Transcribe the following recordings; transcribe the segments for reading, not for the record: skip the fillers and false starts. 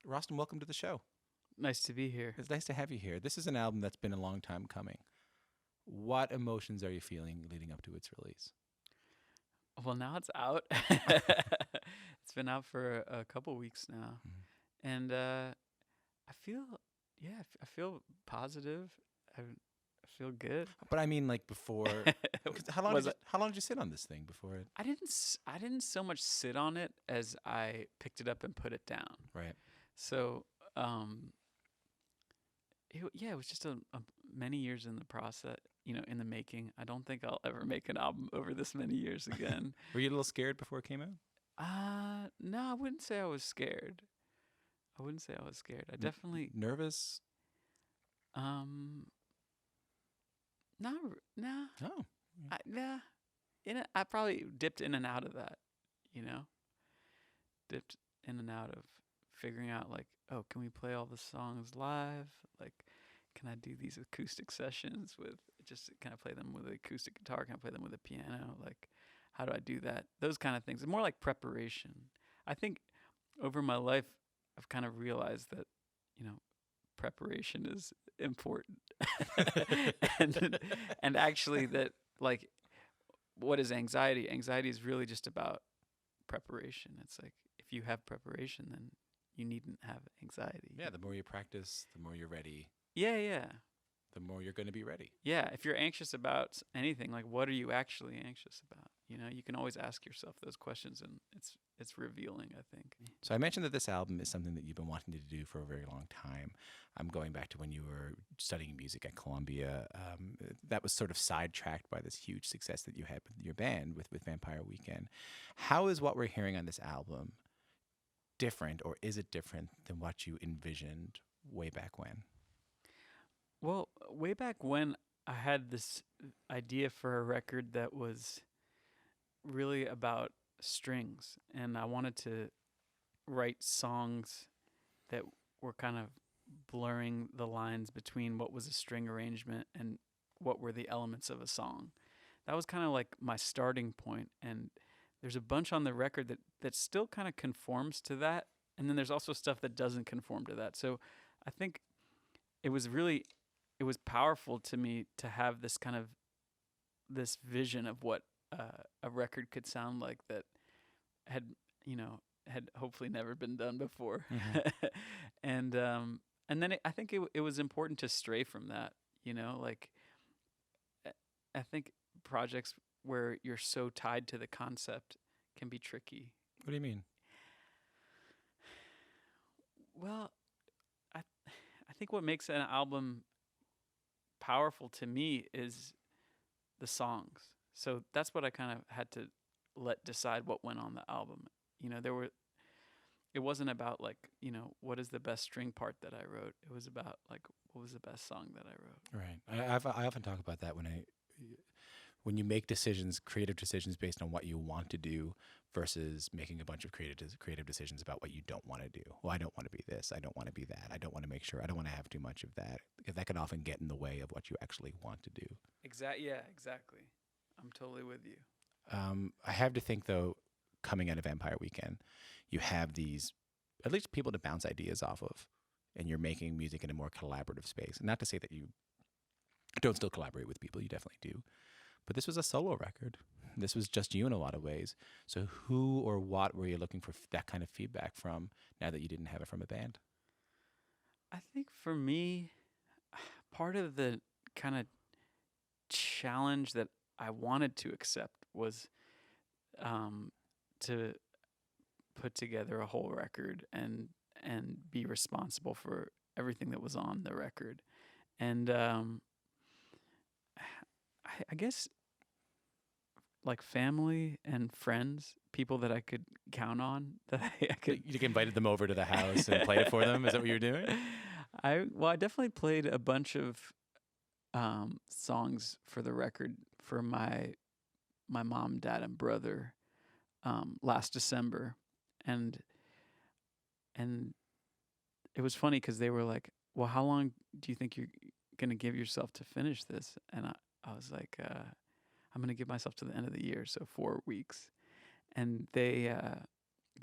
Rostam, welcome to the show. Nice to be here. It's nice to have you here. This is an album that's been a long time coming. What emotions are you feeling leading up to its release? Well, now it's out. It's been out for a couple weeks now, Mhm. and I feel, yeah, I feel positive. I feel good. But I mean, like before, 'cause Was it? how long did you sit on this thing before it? I didn't so much sit on it as I picked it up and put it down. Right. So, um, yeah, it was just a many years in the process, in the making. I don't think I'll ever make an album over this many years again. Were you a little scared before it came out? No, I wouldn't say I was scared. I wouldn't say I was scared. I N- definitely, Nervous? um, not, nah, Oh. nah. I probably dipped in and out of that, you know, dipped in and out of figuring out like, oh, can we play all the songs live? Like, can I do these acoustic sessions with just can I play them with an acoustic guitar? Can I play them with a piano? Like, how do I do that? Those kind of things. It's more like preparation. I think over my life, I've kind of realized that, you know, preparation is important, and and actually that like what is anxiety? Anxiety is really just about preparation. It's like if you have preparation, then you needn't have anxiety. Yeah, the more you practice, the more you're ready, Yeah, yeah. the more you're going to be ready. Yeah, if you're anxious about anything, like what are you actually anxious about? You can always ask yourself those questions, and it's revealing, I think. So I mentioned that this album is something that you've been wanting to do for a very long time. I'm going back to when you were studying music at Columbia. That was sort of sidetracked by this huge success that you had with your band with Vampire Weekend. How is what we're hearing on this album different, or is it different than what you envisioned way back when? Well, way back when I had this idea for a record that was really about strings, and I wanted to write songs that were kind of blurring the lines between what was a string arrangement and what were the elements of a song. That was kind of like my starting point, and there's a bunch on the record that still kind of conforms to that, and then there's also stuff that doesn't conform to that. So I think it was really it was powerful to me to have this kind of this vision of what a record could sound like that had had hopefully never been done before. Mhm. and and then I think it was important to stray from that. Like I I think projects where you're so tied to the concept can be tricky. What do you mean? Well, I I think what makes an album powerful to me is the songs. So that's what I kind of had to let decide what went on the album. There were it wasn't about like, what is the best string part that I wrote. It was about like what was the best song that I wrote. Right. I often talk about that when you make decisions, creative decisions based on what you want to do versus making a bunch of creative decisions about what you don't want to do. Well, I don't want to be this. I don't want to be that. I don't want to make sure. I don't want to have too much of that because that can often get in the way of what you actually want to do. Yeah, exactly. I'm totally with you. I have to think though, coming out of Vampire Weekend, you have these at least people to bounce ideas off of, and you're making music in a more collaborative space. And not to say that you don't still collaborate with people, you definitely do. But this was a solo record. This was just you in a lot of ways. So who or what were you looking for that kind of feedback from now that you didn't have it from a band? I think for me, part of the kind of challenge that I wanted to accept was to put together a whole record and be responsible for everything that was on the record. And I guess like family and friends, people that I could count on, that I could. You invited them over to the house and played it for them? Is that what you were doing? I definitely played a bunch of songs for the record for my mom, dad, and brother last December, and and it was funny because they were like, "Well, how long do you think you're gonna give yourself to finish this?" And I was like, "I'm gonna give myself to the end of the year, so 4 weeks." And they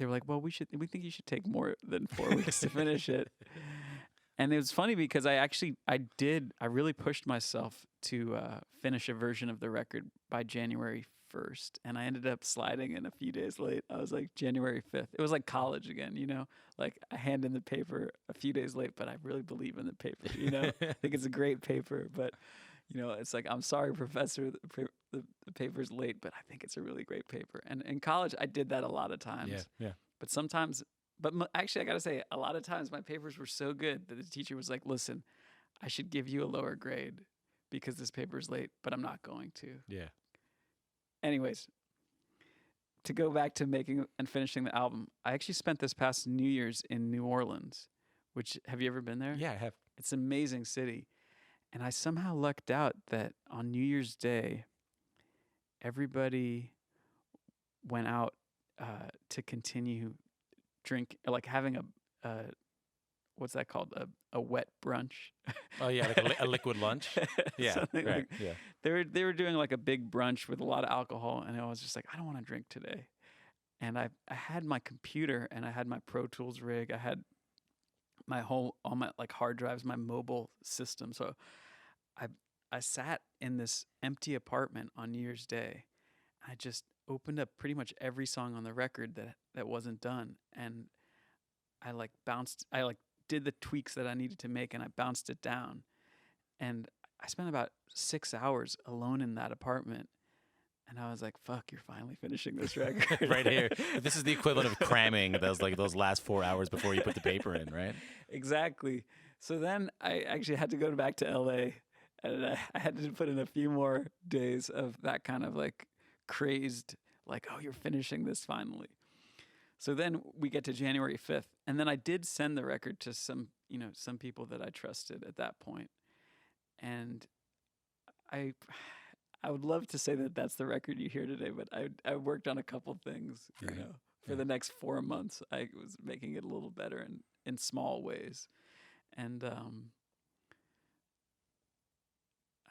they were like, well, we think you should take more than 4 weeks to finish it. And it was funny because I really pushed myself to finish a version of the record by January 1st. And I ended up sliding in a few days late. I was like January 5th. It was like college again, like I hand in the paper a few days late, but I really believe in the paper, I think it's a great paper, but it's like, I'm sorry, professor, the paper's late, but I think it's a really great paper. And in college, I did that a lot of times. Yeah, yeah. But sometimes, actually, I got to say, a lot of times my papers were so good that the teacher was like, listen, I should give you a lower grade because this paper's late, but I'm not going to. Yeah. Anyways, to go back to making and finishing the album, I actually spent this past New Year's in New Orleans, which, have you ever been there? Yeah, I have. It's an amazing city. And I somehow lucked out that on New Year's Day, everybody went out to continue like having a what's that called? A wet brunch. Oh yeah, like a liquid lunch. Yeah, Something right. like- Yeah. They were doing like a big brunch with a lot of alcohol, and I was just like, I don't want to drink today. And I had my computer and I had my Pro Tools rig. I had all my like hard drives, my mobile system. So I sat in this empty apartment on New Year's Day. I just opened up pretty much every song on the record that wasn't done, and I did the tweaks that I needed to make, and I bounced it down. And I spent about 6 hours alone in that apartment, and I was like, "Fuck, you're finally finishing this record Right here. This is the equivalent of cramming those last 4 hours before you put the paper in, right? Exactly. So then I actually had to go back to LA, and I had to put in a few more days of that kind of like crazed, like, oh, you're finishing this finally. So then we get to January 5th, and then I did send the record to some people that I trusted at that point. And I would love to say that that's the record you hear today, but I worked on a couple things, Right. for the next 4 months. I was making it a little better in small ways. And I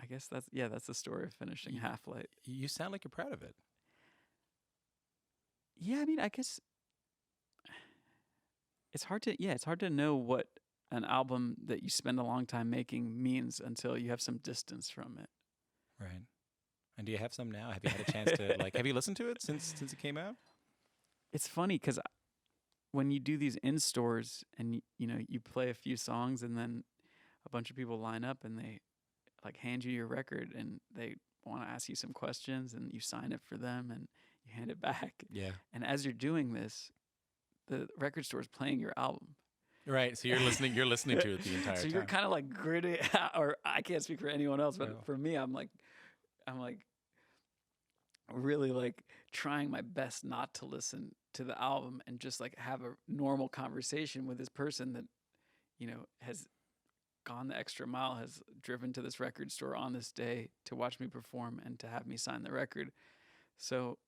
guess that's the story of finishing Half Light. You sound like you're proud of it. Yeah, I mean, I guess it's hard to know what an album that you spend a long time making means until you have some distance from it. Right. And do you have some now? Have you had a chance to have you listened to it since it came out? It's funny because when you do these in stores and you play a few songs and then a bunch of people line up and they like hand you your record and they want to ask you some questions and you sign it for them and you hand it back. Yeah. And as you're doing this, the record store is playing your album. Right. So you're listening to it the entire time. So you're kind of like gritty, or I can't speak for anyone else, but No. for me, I'm like really like trying my best not to listen to the album and just like have a normal conversation with this person that, has gone the extra mile, has driven to this record store on this day to watch me perform and to have me sign the record. So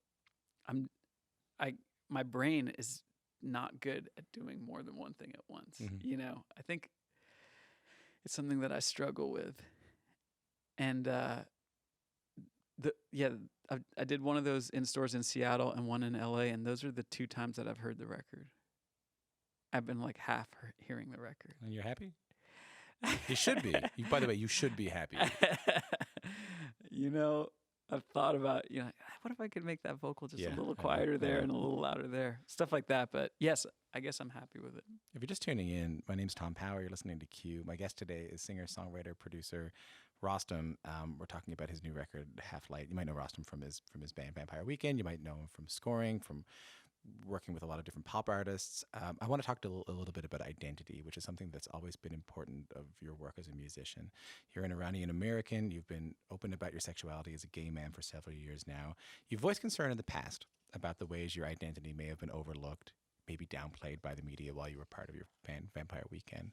my brain is not good at doing more than one thing at once. Mm-hmm. I think it's something that I struggle with. And I did one of those in stores in Seattle and one in LA, and those are the 2 times that I've heard the record. I've been like half hearing the record. And you're happy? You should be. By the way, you should be happy. I've thought about, what if I could make that vocal just a little quieter there and a little louder there? Stuff like that. But yes, I guess I'm happy with it. If you're just tuning in, my name's Tom Power. You're listening to Q. My guest today is singer, songwriter, producer Rostam. We're talking about his new record, Half Light. You might know Rostam from his band Vampire Weekend. You might know him from scoring, from working with a lot of different pop artists. I want to talk a little bit about identity, which is something that's always been important of your work as a musician. You're an Iranian American. You've been open about your sexuality as a gay man for several years now. You've voiced concern in the past about the ways your identity may have been overlooked, maybe downplayed by the media while you were part of your band Vampire Weekend.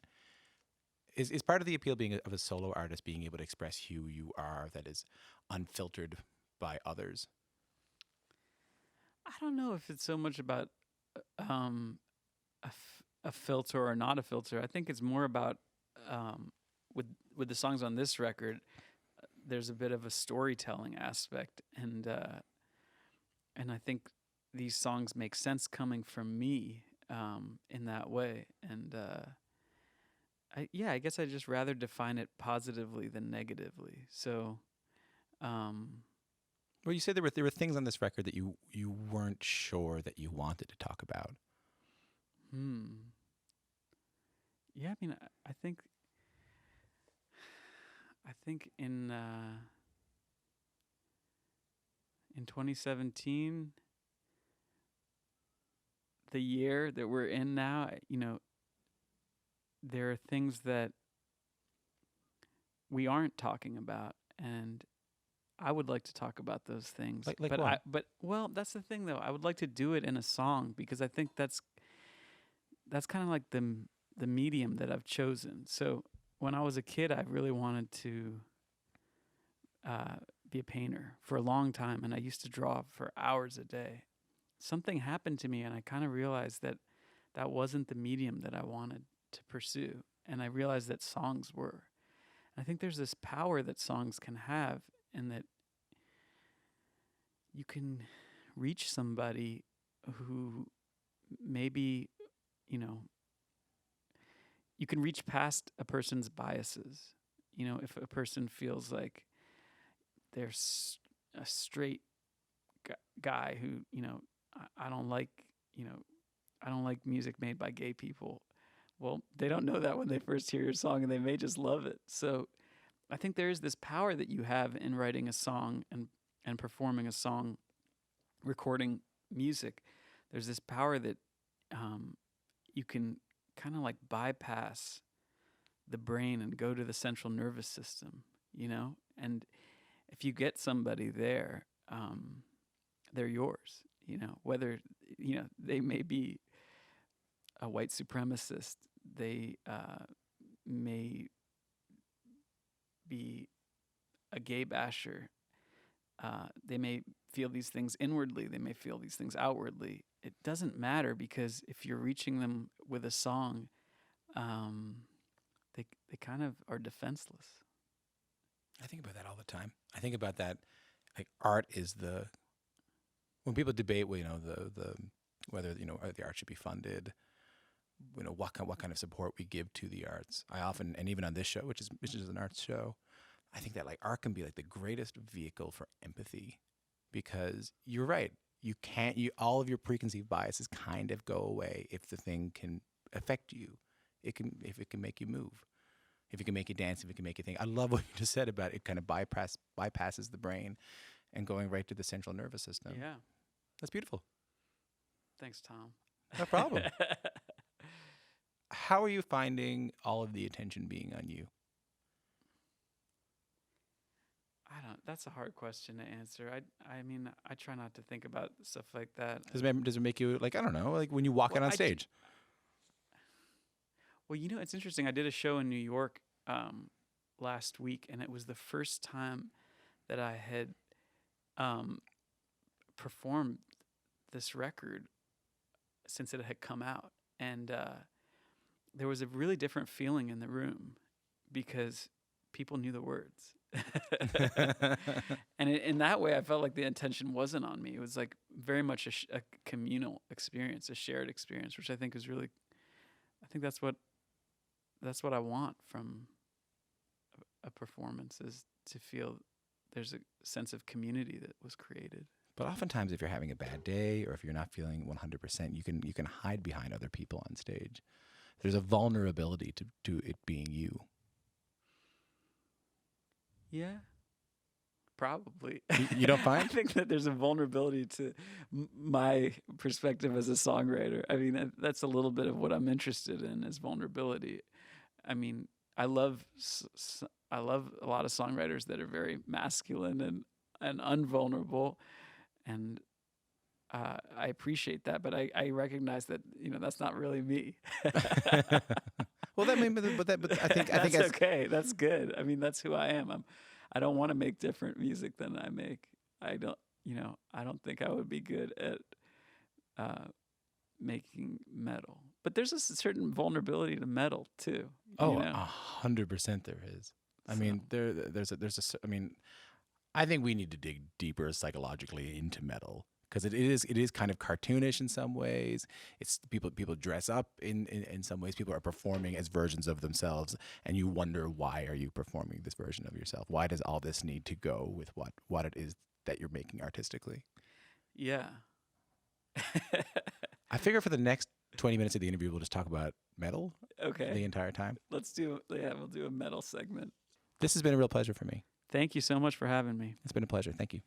Is part of the appeal of a solo artist being able to express who you are that is unfiltered by others? I don't know if it's so much about a filter or not a filter. I think it's more about with the songs on this record. There's a bit of a storytelling aspect, and I think these songs make sense coming from me in that way. And I guess I just rather define it positively than negatively. So, um, Well, you said there were things on this record that you weren't sure that you wanted to talk about. hmm. Yeah, I mean, I think in 2017, the year that we're in now, there are things that we aren't talking about, and I would like to talk about those things. Like But what? well, that's the thing though. I would like to do it in a song because I think that's kind of like the medium that I've chosen. So when I was a kid, I really wanted to uh, be a painter for a long time, and I used to draw for hours a day. Something happened to me, and I kind of realized that that wasn't the medium that I wanted to pursue, and I realized that songs were. I think there's this power that songs can have, and that you can reach somebody who maybe, you know, you can reach past a person's biases. If a person feels like they're a straight guy who, I don't like, you know, I don't like music made by gay people. Well, they don't know that when they first hear your song, and they may just love it. So I think there is this power that you have in writing a song and performing a song, recording music. There's this power that you can kind of like bypass the brain and go to the central nervous system, And if you get somebody there, they're yours, Whether, they may be a white supremacist, they may be a gay basher. They may feel these things inwardly. They may feel these things outwardly. It doesn't matter, because if you're reaching them with a song, they kind of are defenseless. I think about that all the time. I think about that. Like art is when people debate, well, the whether the art should be funded, what kind of support we give to the arts. I often, and even on this show, which is an arts show, I think that like art can be like the greatest vehicle for empathy, because you're right. You can't, all of your preconceived biases kind of go away if the thing can affect you. If it can make you move, if it can make you dance, if it can make you think. I love what you just said about it kind of bypasses the brain and going right to the central nervous system. Yeah. That's beautiful. Thanks, Tom. No problem. How are you finding all of the attention being on you? That's a hard question to answer. I mean, I try not to think about stuff like that. Does it make you, like, I don't know, like when you walk out on stage? Well, it's interesting. I did a show in New York last week, and it was the first time that I had performed this record since it had come out. And there was a really different feeling in the room because people knew the words. And in that way, I felt like the attention wasn't on me. It was like very much a communal experience, a shared experience, which I think is really, I think that's what I want from a performance, is to feel there's a sense of community that was created. But oftentimes, if you're having a bad day or if you're not feeling 100%, you can hide behind other people on stage. There's a vulnerability to it being you. Yeah, probably. You don't find? I think that there's a vulnerability to my perspective as a songwriter. I mean, that's a little bit of what I'm interested in, is vulnerability. I mean, I love a lot of songwriters that are very masculine and unvulnerable, and I appreciate that. But I recognize that that's not really me. Well, but I think that's okay. That's good. I mean, that's who I am. I don't want to make different music than I make. I don't think I would be good at making metal. But there's a certain vulnerability to metal too. Oh, 100% there is. I mean, I mean, I think we need to dig deeper psychologically into metal, because it is kind of cartoonish in some ways. It's people dress up in some ways. People are performing as versions of themselves, and you wonder, why are you performing this version of yourself? Why does all this need to go with what it is that you're making artistically? Yeah. I figure for the next 20 minutes of the interview, we'll just talk about metal the Okay. entire time. We'll do a metal segment. This has been a real pleasure for me. Thank you so much for having me. It's been a pleasure. Thank you.